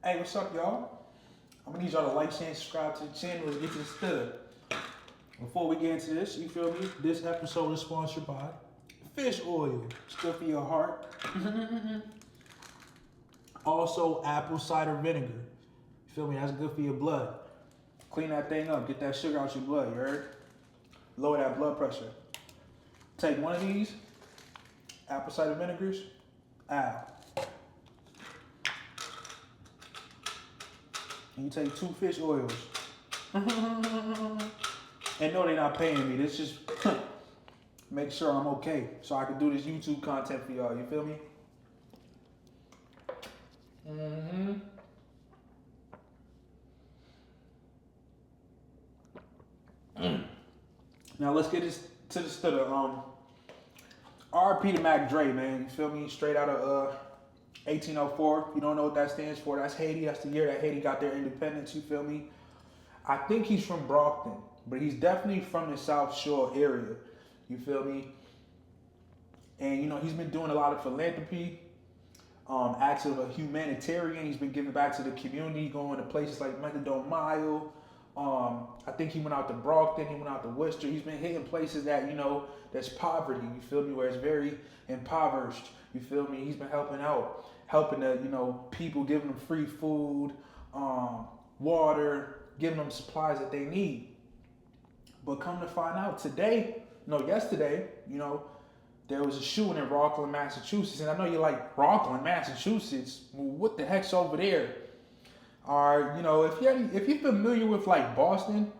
Hey, what's up, y'all? I'm gonna need y'all to like, share, and subscribe to the channel. Let's get to the stuff. Before we get into this, you feel me? This episode is sponsored by fish oil. It's good for your heart. Also, apple cider vinegar. You feel me? That's good for your blood. Clean that thing up. Get that sugar out your blood. You heard? Lower that blood pressure. Take one of these apple cider vinegars. Ow. And you take 2 fish oils. And no, they're not paying me. This just make sure I'm okay so I can do this YouTube content for y'all. You feel me? Now let's get this to the stutter. RP to Mack Dre, man. You feel me? Straight out of 1804. If you don't know what that stands for, that's Haiti. That's the year that Haiti got their independence. You feel me? I think he's from Brockton, but he's definitely from the South Shore area. You feel me? And you know, he's been doing a lot of philanthropy, acts of a humanitarian. He's been giving back to the community, going to places like Methadone Mile. I think he went out to Brockton, he went out to Worcester. He's been hitting places that, you know, there's poverty, you feel me, where it's very impoverished. You feel me? He's been helping out, helping the, you know, people, giving them free food, water, giving them supplies that they need. But come to find out today, no, yesterday, you know, there was a shooting in Rockland, Massachusetts. And I know you're like, Rockland, Massachusetts? Well, what the heck's over there? Or, you know, if you're familiar with like Boston,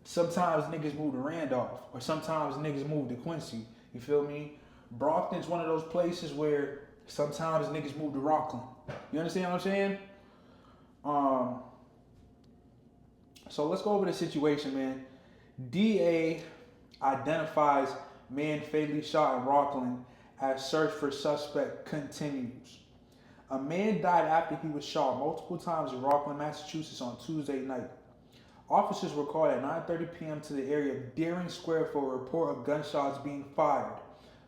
sometimes niggas move to Randolph, or sometimes niggas move to Quincy. You feel me? Brockton's one of those places where sometimes niggas move to Rockland. You understand what I'm saying? So let's go over the situation, man. DA identifies man fatally shot in Rockland as search for suspect continues. A man died after he was shot multiple times in Rockland, Massachusetts on Tuesday night. Officers were called at 9:30 p.m. to the area of Deering Square for a report of gunshots being fired.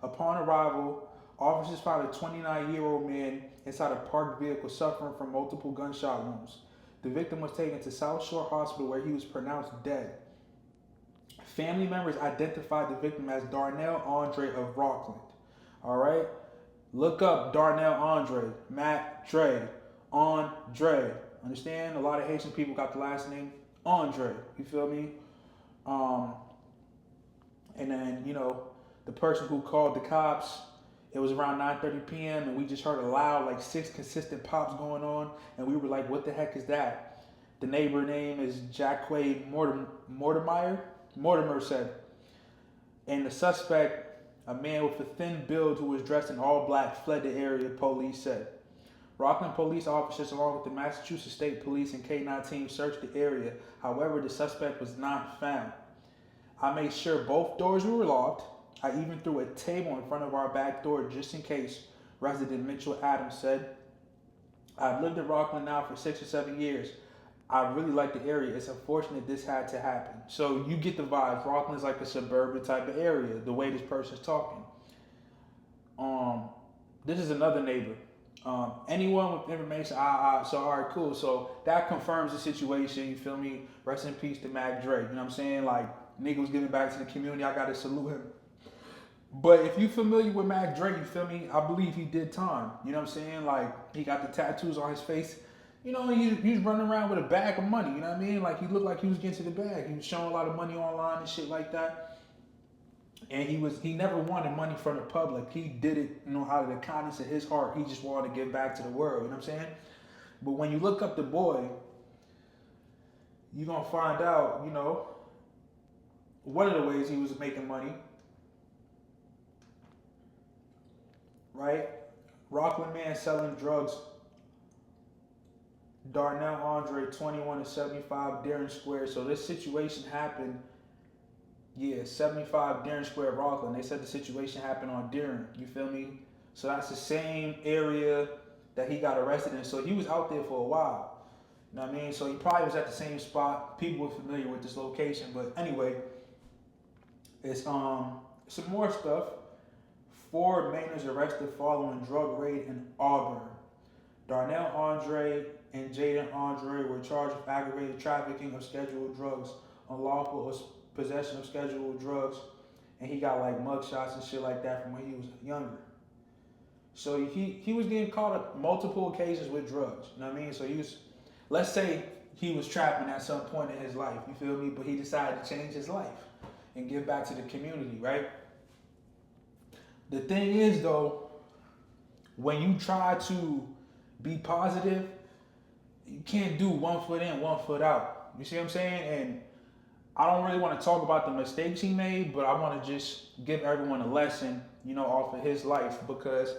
Upon arrival, officers found a 29-year-old man inside a parked vehicle suffering from multiple gunshot wounds. The victim was taken to South Shore Hospital where he was pronounced dead. Family members identified the victim as Darnell Andre of Rockland. All right? Look up Darnell Andre, Mack Dre, Andre. Understand? A lot of Haitian people got the last name Andre. You feel me? And then, you know, the person who called the cops, it was around 9:30 p.m. and we just heard a loud, like 6 consistent pops going on. And we were like, what the heck is that? The neighbor name is Jacquay Mortimer said. And the suspect, a man with a thin build who was dressed in all black, fled the area, police said. Rockland police officers, along with the Massachusetts State Police and K-9 team, searched the area. However, the suspect was not found. I made sure both doors were locked. I even threw a table in front of our back door just in case, resident Mitchell Adams said. I've lived in Rockland now for 6 or 7 years. I really like the area. It's unfortunate this had to happen. So you get the vibe. Rockland's like a suburban type of area, the way this person's talking. This is another neighbor. Anyone with information, so all right, cool. So that confirms the situation, you feel me? Rest in peace to Mack Dre. You know what I'm saying? Like, nigga was giving back to the community. I gotta salute him. But if you familiar with Mack Dre, you feel me? I believe he did time. You know what I'm saying? Like, he got the tattoos on his face. You know, he was running around with a bag of money. You know what I mean? Like, he looked like he was getting to the bag. He was showing a lot of money online and shit like that. And he never wanted money from the public. He did it, you know, out of the kindness of his heart. He just wanted to give back to the world. You know what I'm saying? But when you look up the boy, you're gonna find out, you know, one of the ways he was making money. Right? Rockland man selling drugs. Darnell Andre, 21 to 75, Deering Square. So this situation happened, 75 Deering Square, Rockland. They said the situation happened on Deering. You feel me? So that's the same area that he got arrested in. So he was out there for a while. You know what I mean? So he probably was at the same spot. People were familiar with this location. But anyway, it's some more stuff. 4 Mainers arrested following drug raid in Auburn. Darnell Andre and Jaden Andre were charged with aggravated trafficking of scheduled drugs, unlawful possession of scheduled drugs, and he got like mugshots and shit like that from when he was younger. So he was getting caught up multiple occasions with drugs. You know what I mean? So he was, let's say he was trapping at some point in his life. You feel me? But he decided to change his life and give back to the community, right? The thing is though, when you try to be positive, you can't do 1 foot in, 1 foot out. You see what I'm saying? And I don't really want to talk about the mistakes he made, but I want to just give everyone a lesson, you know, off of his life, because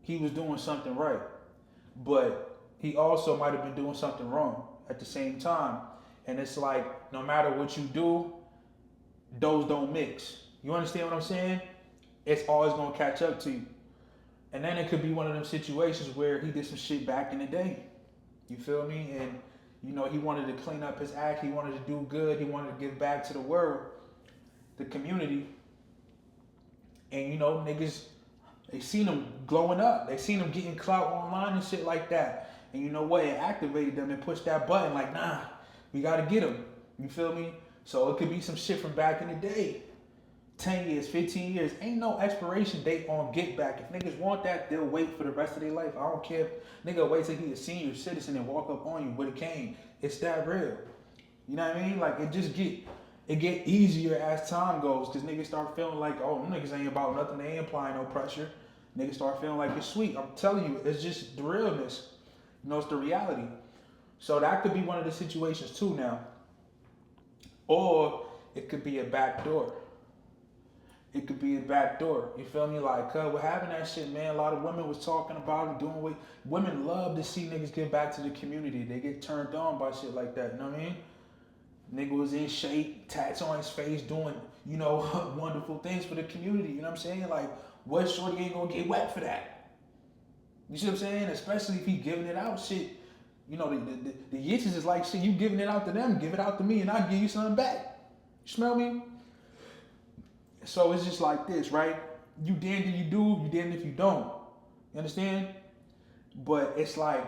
he was doing something right. But he also might have been doing something wrong at the same time. And it's like, no matter what you do, those don't mix. You understand what I'm saying? It's always going to catch up to you. And then it could be one of them situations where he did some shit back in the day. You feel me? And, you know, he wanted to clean up his act. He wanted to do good. He wanted to give back to the world, the community. And, you know, niggas, they seen him glowing up. They seen him getting clout online and shit like that. And you know what? It activated them and pushed that button like, nah, we got to get him. You feel me? So it could be some shit from back in the day. 10 years, 15 years. Ain't no expiration date on get back. If niggas want that, they'll wait for the rest of their life. I don't care if nigga wait till he a senior citizen and walk up on you with a cane. It's that real. You know what I mean? Like it get easier as time goes, because niggas start feeling like, oh, them niggas ain't about nothing. They ain't applying no pressure. Niggas start feeling like it's sweet. I'm telling you, it's just the realness. You know, it's the reality. So that could be one of the situations too now. Or it could be a back door. It could be a back door. You feel me? Like, what happened that shit, man? A lot of women was talking about it, doing what women love to see niggas give back to the community. They get turned on by shit like that. You know what I mean? Nigga was in shape, tats on his face, doing, you know, wonderful things for the community. You know what I'm saying? Like, what shorty ain't gonna get wet for that? You see what I'm saying? Especially if he giving it out, shit. You know, the yitches is like, shit, you giving it out to them, give it out to me, and I'll give you something back. You smell me? So it's just like this, right? You damned if you do, you damned if you don't. You understand? But it's like,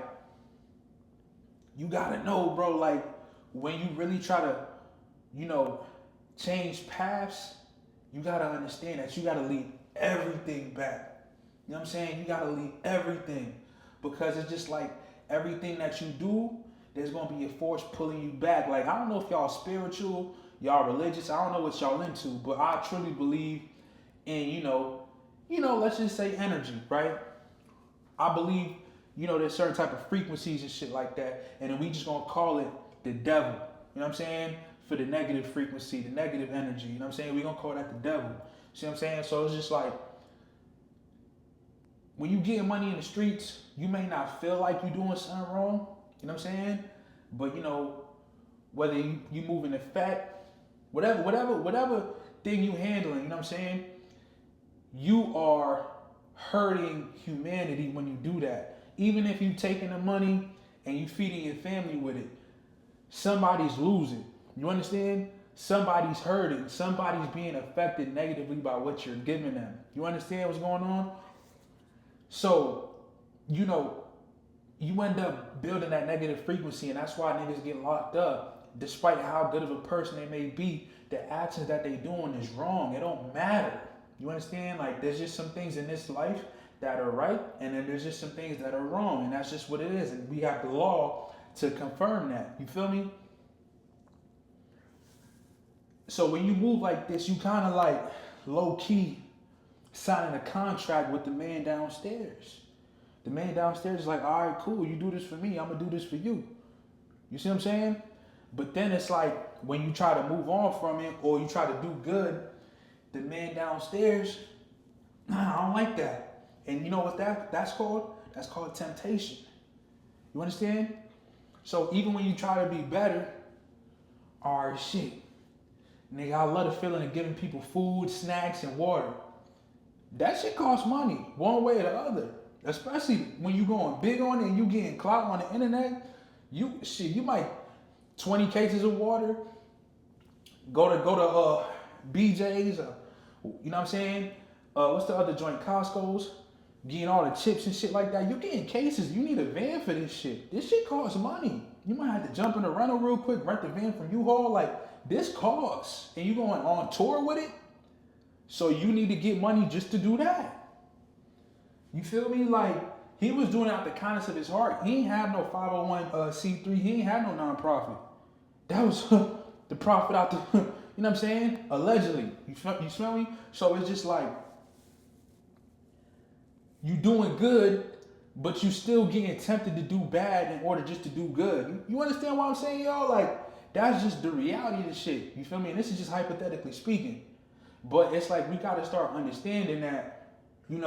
you gotta know, bro, like, when you really try to, you know, change paths, you gotta understand that you gotta leave everything back. You know what I'm saying? You gotta leave everything. Because it's just like, everything that you do, there's gonna be a force pulling you back. Like, I don't know if y'all spiritual, y'all religious, I don't know what y'all into, but I truly believe in, you know, let's just say energy, right? I believe, you know, there's certain type of frequencies and shit like that, and then we just gonna call it the devil. You know what I'm saying? For the negative frequency, the negative energy. You know what I'm saying? We gonna call that the devil. See what I'm saying? So it's just like, when you getting money in the streets, you may not feel like you doing something wrong. You know what I'm saying? But you know, whether you moving the fat, whatever thing you handling, you know what I'm saying? You are hurting humanity when you do that. Even if you taking the money and you feeding your family with it, somebody's losing. You understand? Somebody's hurting. Somebody's being affected negatively by what you're giving them. You understand what's going on? So, you know, you end up building that negative frequency, and that's why niggas get locked up. Despite how good of a person they may be, the actions that they doing is wrong. It don't matter. You understand? Like, there's just some things in this life that are right, and then there's just some things that are wrong, and that's just what it is. And we have the law to confirm that. You feel me? So when you move like this, you kind of like low-key signing a contract with the man downstairs. The man downstairs is like, all right, cool, you do this for me, I'm gonna do this for you. You see what I'm saying? But then it's like, when you try to move on from it, or you try to do good, the man downstairs, nah, I don't like that. And you know what that's called? That's called temptation. You understand? So even when you try to be better, all right, shit. Nigga, I love the feeling of giving people food, snacks, and water. That shit costs money, one way or the other. Especially when you going big on it and you getting clout on the internet. You might 20 cases of water, go to BJ's, you know what I'm saying? What's the other joint? Costco's. getting all the chips and shit like that. You getting cases. You need a van for this shit. This shit costs money. You might have to jump in a rental real quick, rent the van from U-Haul. Like, this costs. And you going on tour with it? So you need to get money just to do that. You feel me? Like, he was doing it out the kindness of his heart. He ain't have no 501c3. He ain't have no nonprofit. That was the profit out the, you know what I'm saying? Allegedly. You smell me? So it's just like, you doing good, but you still getting tempted to do bad in order just to do good. You understand what I'm saying, y'all? Like, that's just the reality of the shit. You feel me? And this is just hypothetically speaking. But it's like, we gotta start understanding that, you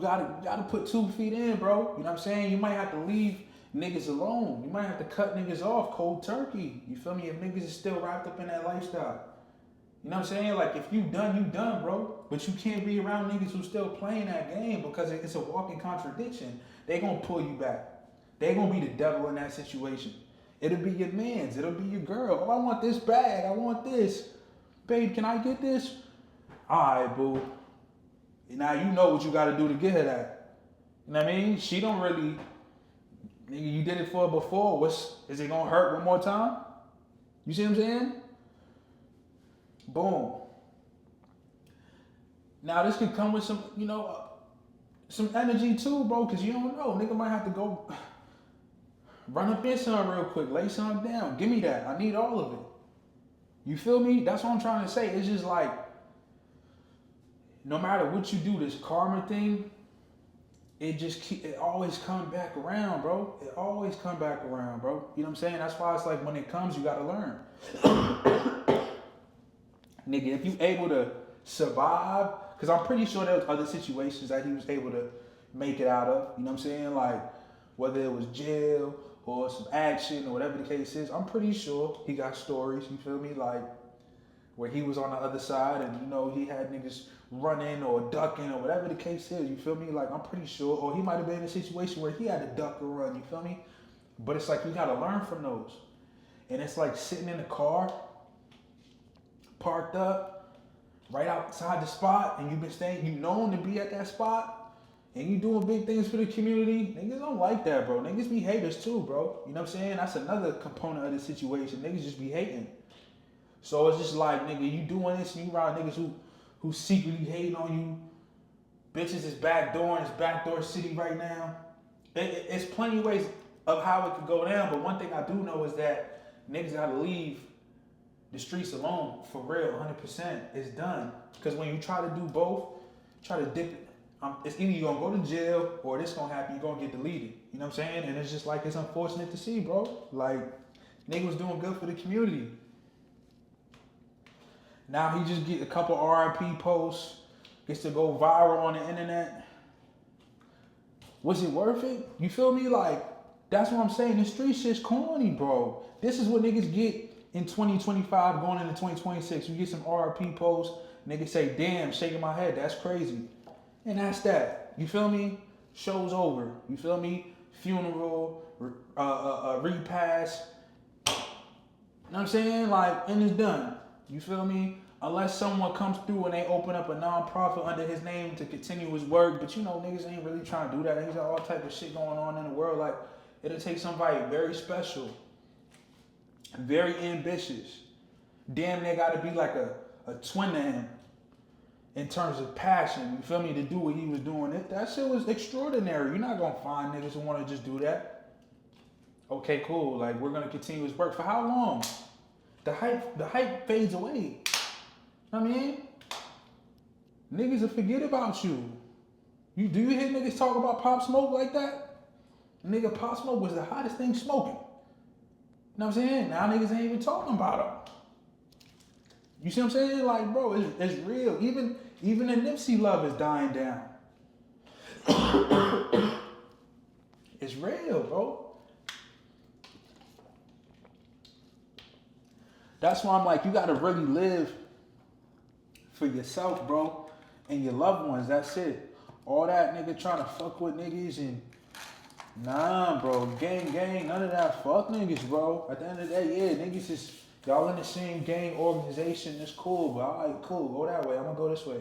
gotta put 2 feet in, bro. You know what I'm saying? You might have to leave niggas alone. You might have to cut niggas off cold turkey. You feel me? If niggas is still wrapped up in that lifestyle. You know what I'm saying? Like, if you done, bro. But you can't be around niggas who still playing that game because it's a walking contradiction. They gonna pull you back. They gonna be the devil in that situation. It'll be your mans. It'll be your girl. Oh, I want this bag. I want this. Babe, can I get this? All right, boo. Now you know what you got to do to get her that. You know what I mean? She don't really, nigga, you did it for her before. Is it going to hurt one more time? You see what I'm saying? Boom. Now this could come with some, some energy too, bro, because you don't know. Nigga might have to go run up in something real quick, lay something down. Give me that. I need all of it. You feel me? That's what I'm trying to say. It's just like, no matter what you do, this karma thing, it always come back around, bro. It always come back around, bro. You know what I'm saying? That's why it's like, when it comes, you gotta learn. Nigga, if you able to survive, because I'm pretty sure there was other situations that he was able to make it out of. You know what I'm saying? Like, whether it was jail or some action or whatever the case is, I'm pretty sure he got stories, you feel me? Like, where he was on the other side and, he had niggas running or ducking or whatever the case is, you feel me? Like, I'm pretty sure, or he might have been in a situation where he had to duck or run, you feel me? But it's like, you gotta learn from those. And it's like sitting in the car, parked up, right outside the spot, and you've been staying, you known to be at that spot, and you doing big things for the community. Niggas don't like that, bro. Niggas be haters too, bro. You know what I'm saying? That's another component of the situation. Niggas just be hating. So it's just like, nigga, you doing this and you around niggas who secretly hating on you. Bitches is backdooring, it's backdoor city right now. It's plenty of ways of how it could go down, but one thing I do know is that niggas gotta leave the streets alone, for real, 100%. It's done. Because when you try to do both, try to dip it, it's either you're gonna go to jail or this gonna happen, you're gonna get deleted. You know what I'm saying? And it's just like, it's unfortunate to see, bro. Like, nigga was doing good for the community. Now he just get a couple RIP posts, gets to go viral on the internet. Was it worth it? You feel me? Like, that's what I'm saying. The street shit's corny, bro. This is what niggas get in 2025 going into 2026. You get some RIP posts, niggas say, damn, shaking my head, that's crazy. And that's that. You feel me? Show's over. You feel me? Funeral, repass. You know what I'm saying? Like, and it's done. You feel me? Unless someone comes through and they open up a non-profit under his name to continue his work. But niggas ain't really trying to do that. Niggas got all type of shit going on in the world. Like, it'll take somebody very special, very ambitious. Damn, they gotta be like a twin to him in terms of passion. You feel me? To do what he was doing. That shit was extraordinary. You're not gonna find niggas who wanna just do that. Okay, cool. Like, we're gonna continue his work. For how long? The hype fades away. I mean, niggas will forget about you. Do you hear niggas talk about Pop Smoke like that? Nigga, Pop Smoke was the hottest thing smoking. You know what I'm saying? Now niggas ain't even talking about him. You see what I'm saying? Like, bro, it's real. Even the Nipsey love is dying down. It's real, bro. That's why I'm like, you gotta really live for yourself, bro, and your loved ones. That's it. All that nigga trying to fuck with niggas and nah, bro, gang, none of that. Fuck niggas, bro. At the end of the day, yeah, niggas is Y'all in the same gang organization, it's cool, but all right, cool, go that way. I'm gonna go this way.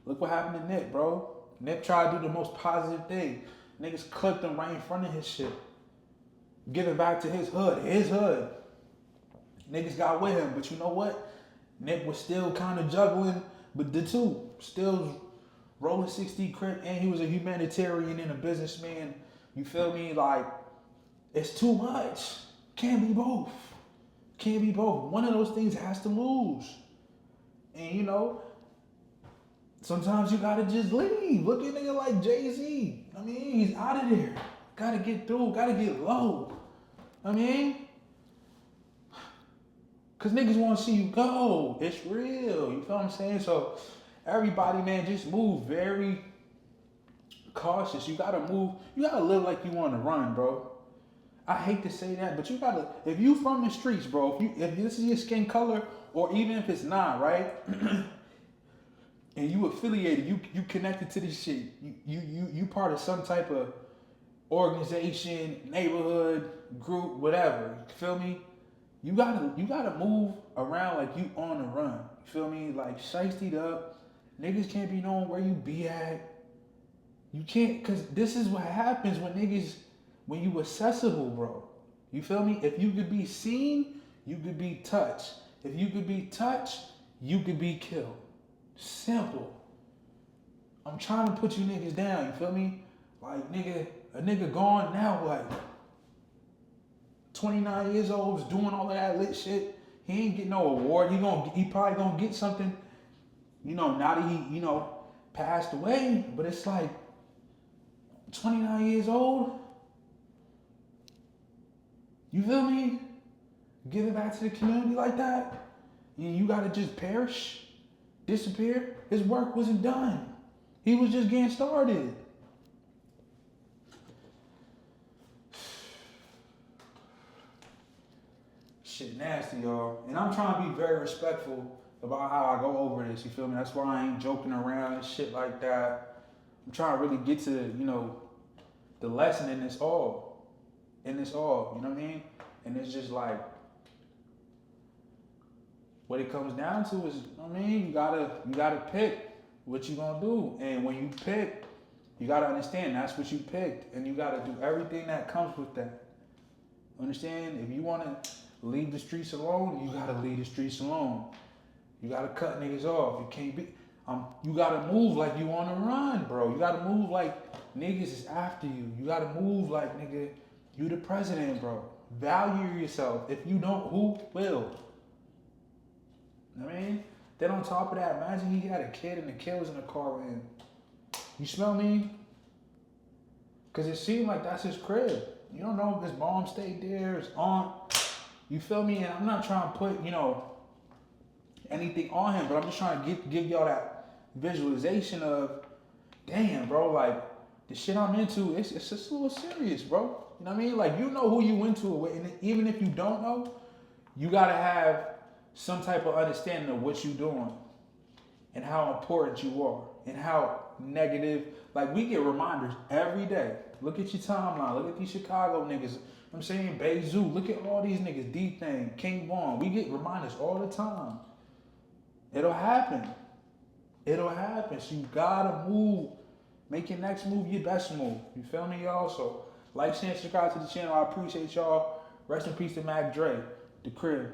Look what happened to Nip, bro. Nip tried to do the most positive thing. Niggas clipped him right in front of his shit. Give it back to his hood. His hood. Niggas got with him, but you know what? Nip was still kind of juggling with the two. Still rolling 60 crib, and he was a humanitarian and a businessman. You feel me? Like, it's too much. Can't be both. Can't be both. One of those things has to lose. And you know, sometimes you gotta just leave. Look at a nigga like Jay-Z. I mean, he's out of there. Gotta get through, gotta get low. I mean, cause niggas wanna see you go. It's real. You feel what I'm saying? So everybody, man, just move very cautious. You gotta move, you gotta live like you wanna run, bro. I hate to say that, but you gotta, if you from the streets, bro, if this is your skin color, or even if it's not, right? And you affiliated, you connected to this shit. You part of some type of organization, neighborhood, group, whatever. You feel me? You gotta move around like you on the run. You feel me? Like shiesty up. Niggas can't be knowing where you be at. You can't, cause this is what happens when you accessible, bro. You feel me? If you could be seen, you could be touched. If you could be touched, you could be killed. Simple. I'm trying to put you niggas down, you feel me? Like, a nigga gone, now what? 29 years old, is doing all of that lit shit. He ain't getting no award. He probably gonna get something, you know, now that he, you know, passed away. But it's like, 29 years old? You feel me? Give it back to the community like that? And you gotta just perish? Disappear? His work wasn't done. He was just getting started. Shit nasty, y'all. And I'm trying to be very respectful about how I go over this, you feel me? That's why I ain't joking around and shit like that. I'm trying to really get to, you know, the lesson in this all. You know what I mean? And it's just like, what it comes down to is, I mean, you gotta pick what you gonna do. And when you pick, you gotta understand that's what you picked. And you gotta do everything that comes with that. Understand? If you wanna leave the streets alone, you gotta leave the streets alone. You gotta cut niggas off. You can't be, you gotta move like you on the run, bro. You gotta move like niggas is after you. You gotta move like, nigga, you the president, bro. Value yourself. If you don't, who will? I mean, then on top of that, imagine he had a kid and the kid was in the car with him. You smell me? Because it seemed like that's his crib. You don't know if his mom stayed there, his aunt. You feel me? And I'm not trying to put, you know, anything on him, but I'm just trying to give y'all that visualization of, damn, bro, like, the shit I'm into, it's just a little serious, bro. You know what I mean? Like, you know who you into it with, and even if you don't know, you gotta have some type of understanding of what you're doing and how important you are and how negative, like, we get reminders every day. Look at your timeline. Look at these Chicago niggas. I'm saying Bay Zoo. Look at all these niggas. D-Thing, King Vaughn. We get reminders all the time. It'll happen. It'll happen. So you gotta move. Make your next move your best move. You feel me, y'all? So like, share, subscribe to the channel. I appreciate y'all. Rest in peace to Mack Dre, the crib.